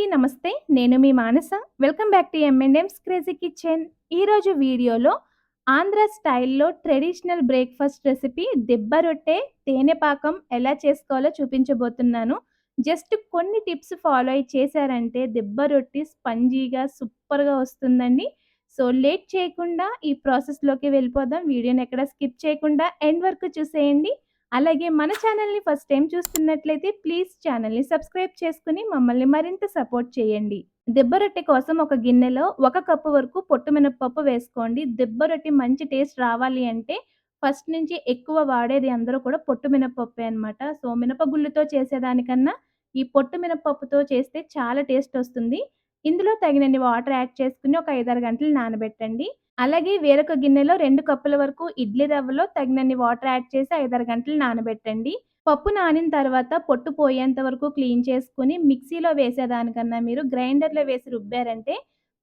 నమస్తే. నేను మీ Manasa. Welcome back to M&M's crazy kitchen. ఈరోజు వీడియోలో ఆంధ్ర స్టైల్‌లో ట్రెడిషనల్ బ్రేక్‌ఫాస్ట్ రెసిపీ దిబ్బ రొట్టె, తేనె పాకం ఎలా చేసుకోవాలో చూపించబోతున్నాను. జస్ట్ కొన్ని టిప్స్ ఫాలో అయ్యి చేశారంటే దిబ్బ రొట్టి స్పంజీగా సూపర్‌గా వస్తుందండి. సో, లేట్ చేయకుండా ఈ ప్రాసెస్‌లోకి వెళ్ళిపోదాం. వీడియోని ఎక్కడ స్కిప్ చేయకుండా ఎండ్ వరకు చూసేయండి. అలాగే మన ఛానల్‌ని ఫస్ట్ టైమ్ చూస్తున్నట్లయితే ప్లీజ్ ఛానల్‌ని సబ్స్క్రైబ్ చేసుకొని మమ్మల్ని మరింత సపోర్ట్ చేయండి. దిబ్బ రొట్టె కోసం ఒక గిన్నెలో 1 కప్పు వరకు పొట్టు మినపప్పు వేసుకోండి. దిబ్బ రొట్టె మంచి టేస్ట్ రావాలి అంటే ఫస్ట్ నుంచి ఎక్కువ వాడేది అందరూ కూడా పొట్టు మినపప్పే అనమాట. సో, మినపగుళ్ళుతో చేసేదానికన్నా ఈ పొట్టు మినపప్పుతో చేస్తే చాలా టేస్ట్ వస్తుంది. ఇందులో తగినన్ని వాటర్ యాడ్ చేసుకొని ఒక 5, 6 గంటలు నానబెట్టండి. అలాగే వేరొక గిన్నెలో 2 కప్పుల వరకు ఇడ్లీ రవ్వలో తగినన్ని వాటర్ యాడ్ చేసి 5, 6 గంటలు నానబెట్టండి. పప్పు నానిన తర్వాత పొట్టు పోయేంత వరకు క్లీన్ చేసుకొని మిక్సీలో వేసేదానికన్నా మీరు గ్రైండర్‌లో వేసి రుబ్బారంటే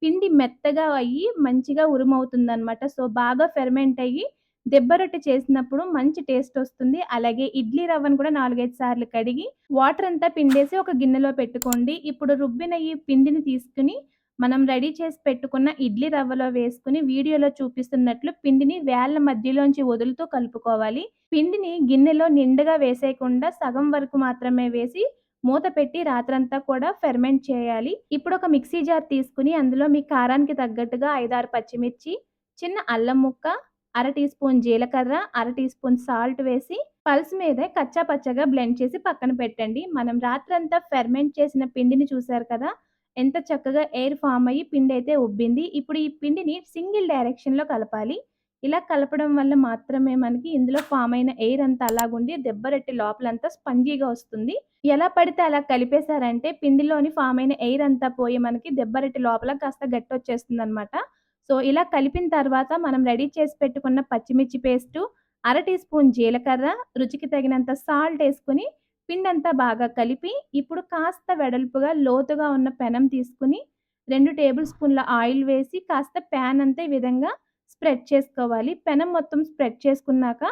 పిండి మెత్తగా అయ్యి మంచిగా ఉరుమవుతుందనమాట. సో, బాగా ఫెర్మెంట్ అయ్యి దెబ్బ రొట్టె చేసినప్పుడు మంచి టేస్ట్ వస్తుంది. అలాగే ఇడ్లీ రవ్వను కూడా 4, 5 సార్లు కడిగి వాటర్ అంతా పిండేసి ఒక గిన్నెలో పెట్టుకోండి. ఇప్పుడు రుబ్బిన ఈ పిండిని తీసుకొని మనం రెడీ చేసి పెట్టుకున్న ఇడ్లీ రవ్వలో వేసుకొని వీడియోలో చూపిస్తున్నట్లు పిండిని వేళ్ళ మధ్యలోంచి వదులుతూ కలుపుకోవాలి. పిండిని గిన్నెలో నిండుగా వేసేయకుండా సగం వరకు మాత్రమే వేసి మూత పెట్టి రాత్రంతా కూడా ఫెర్మెంట్ చేయాలి. ఇప్పుడు ఒక మిక్సీ జార్ తీసుకొని అందులో మీ కారానికి తగ్గట్టుగా 5, 6 పచ్చిమిర్చి, చిన్న అల్లం ముక్క, అర టీ స్పూన్ జీలకర్ర, అర టీ స్పూన్ సాల్ట్ వేసి పల్స్ మీదే కచ్చా పచ్చగా బ్లెండ్ చేసి పక్కన పెట్టండి. మనం రాత్రంతా ఫెర్మెంట్ చేసిన పిండిని చూసారు కదా! ఎంత చక్కగా ఎయిర్ ఫార్మ్ అయ్యి పిండైతే ఉబ్బింది. ఇప్పుడు ఈ పిండిని సింగిల్ డైరెక్షన్‌లో కలపాలి. ఇలా కలపడం వల్ల మాత్రమే మనకి ఇందులో ఫార్మ్ అయిన ఎయిర్ అంతా అలాగుండి దెబ్బ రొట్టె లోపలంతా స్పంజీగా వస్తుంది. ఎలా పడితే అలా కలిపేసారంటే పిండిలోని ఫార్మ్ అయిన ఎయిర్ అంతా పోయి మనకి దెబ్బ రొట్టె లోపల కాస్త గట్టొచ్చేస్తుందనమాట. సో, ఇలా కలిపిన తర్వాత మనం రెడీ చేసి పెట్టుకున్న పచ్చిమిర్చి పేస్టు, అర టీ స్పూన్ జీలకర్ర, రుచికి తగినంత సాల్ట్ ఏసుకొని పిండంతా బాగా కలిపి, ఇప్పుడు కాస్త వెడల్పుగా లోతుగా ఉన్న పెనం తీసుకొని 2 టేబుల్ స్పూన్ల ఆయిల్ వేసి కాస్త ప్యాన్ అంతా ఈ విధంగా స్ప్రెడ్ చేసుకోవాలి. పెనం మొత్తం స్ప్రెడ్ చేసుకున్నాక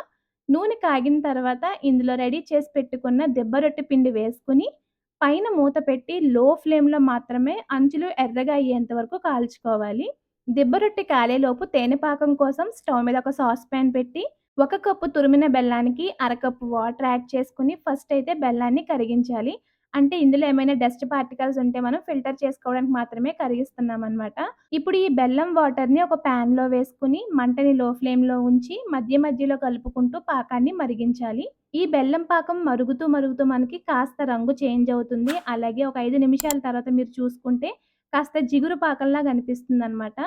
నూనె కాగిన తర్వాత ఇందులో రెడీ చేసి పెట్టుకున్న దెబ్బ రొట్టె పిండి వేసుకొని పైన మూత పెట్టి లో ఫ్లేమ్‌లో మాత్రమే అంచులు ఎర్రగా అయ్యేంత వరకు కాల్చుకోవాలి. దిబ్బ రొట్టె కాలేలోపు తేనె పాకం కోసం స్టవ్ మీద ఒక సాస్ పాన్ పెట్టి 1 కప్పు తురిమిన బెల్లానికి అరకప్పు వాటర్ యాడ్ చేసుకొని ఫస్ట్ అయితే బెల్లాన్ని కరిగించాలి. అంటే ఇందులో ఏమైనా డస్ట్ పార్టికల్స్ ఉంటే మనం ఫిల్టర్ చేసుకోవడానికి మాత్రమే కరిగిస్తున్నామనమాట. ఇప్పుడు ఈ బెల్లం వాటర్‌ని ఒక పాన్‌లో వేసుకొని మంటని లో ఫ్లేమ్‌లో ఉంచి మధ్య మధ్యలో కలుపుకుంటూ పాకాన్ని మరిగించాలి. ఈ బెల్లం పాకం మరుగుతూ మరుగుతూ మనకి కాస్త రంగు చేంజ్ అవుతుంది. అలాగే ఒక 5 నిమిషాల తర్వాత మీరు చూసుకుంటే కాస్త జిగురు పాకంలాగా అనిపిస్తుందనమాట.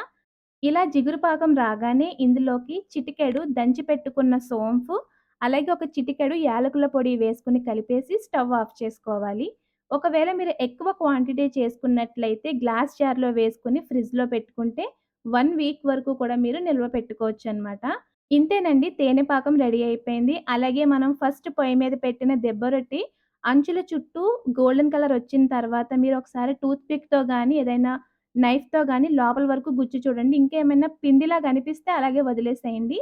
ఇలా జిగురు పాకం రాగానే ఇందులోకి చిటికెడు దంచి పెట్టుకున్న సోంఫు, అలాగే ఒక చిటికెడు యాలకుల పొడి వేసుకొని కలిపేసి స్టవ్ ఆఫ్ చేసుకోవాలి. ఒకవేళ మీరు ఎక్కువ క్వాంటిటీ చేసుకున్నట్లయితే గ్లాస్ జార్‌లో వేసుకొని ఫ్రిడ్జ్‌లో పెట్టుకుంటే 1 వీక్ వరకు కూడా మీరు నిల్వ పెట్టుకోవచ్చనమాట. ఇంతేనండి, తేనె పాకం రెడీ అయిపోయింది. అలాగే మనం ఫస్ట్ పొయ్యి మీద పెట్టిన దెబ్బ రొట్టి అంచుల చుట్టూ గోల్డెన్ కలర్ వచ్చిన తర్వాత మీరు ఒకసారి టూత్ పిక్‌తో గానీ ఏదైనా నైఫ్‌తో గానీ లోపల వరకు గుచ్చి చూడండి. ఇంకేమైనా పిండిలా కనిపిస్తే అలాగే వదిలేసేయండి.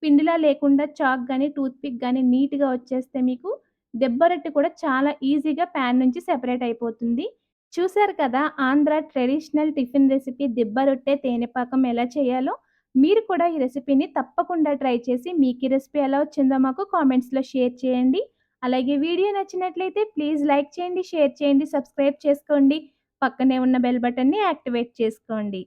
పిండిలా లేకుండా చాక్ గానీ, టూత్ పిక్ గానీ నీట్‌గా వచ్చేస్తే మీకు దెబ్బ రొట్టె కూడా చాలా ఈజీగా పాన్ నుంచి సెపరేట్ అయిపోతుంది. చూసారు కదా! ఆంధ్ర ట్రెడిషనల్ టిఫిన్ రెసిపీ దిబ్బ రొట్టె, తేనె పాకం ఎలా చేయాలో. మీరు కూడా ఈ రెసిపీని తప్పకుండా ట్రై చేసి మీకు ఈ రెసిపీ ఎలా వచ్చిందో మాకు కామెంట్స్‌లో షేర్ చేయండి. అలాగే వీడియో నచ్చినట్లయితే ప్లీజ్ లైక్ చేయండి, షేర్ చేయండి, సబ్స్క్రైబ్ చేసుకోండి. పక్కనే ఉన్న బెల్ బటన్‌ని యాక్టివేట్ చేసుకోండి.